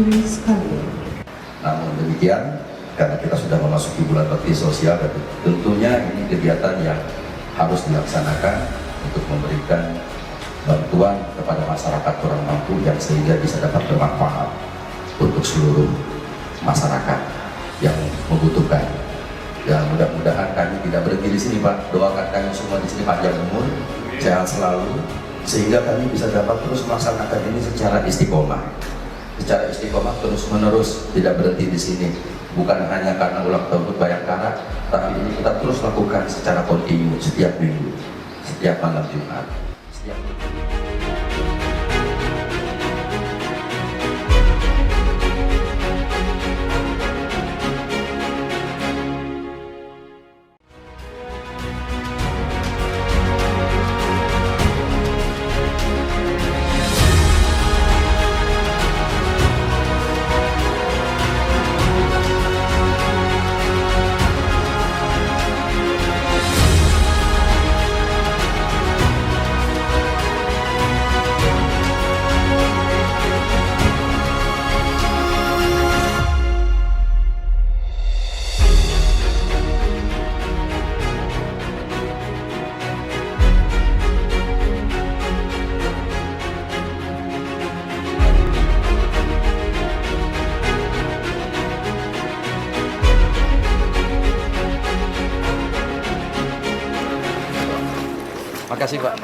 hadirin sekalian. Namun demikian, karena kita sudah memasuki bulan bakti sosial, tentunya ini kegiatan yang harus dilaksanakan untuk memberikan bantuan kepada masyarakat kurang mampu yang sehingga bisa dapat bermanfaat untuk seluruh masyarakat yang membutuhkan. Ya, mudah-mudahan kami tidak berhenti di sini, Pak. Doakan kami semua di sini panjang umur, sehat selalu, sehingga kami bisa dapat terus melaksanakan ini secara istiqomah. Secara istiqomah terus-menerus, tidak berhenti di sini. Bukan hanya karena ulang tahun Bayangkara, tapi ini kita terus lakukan secara kontinu setiap minggu, setiap malam Jumat. Makasih Pak.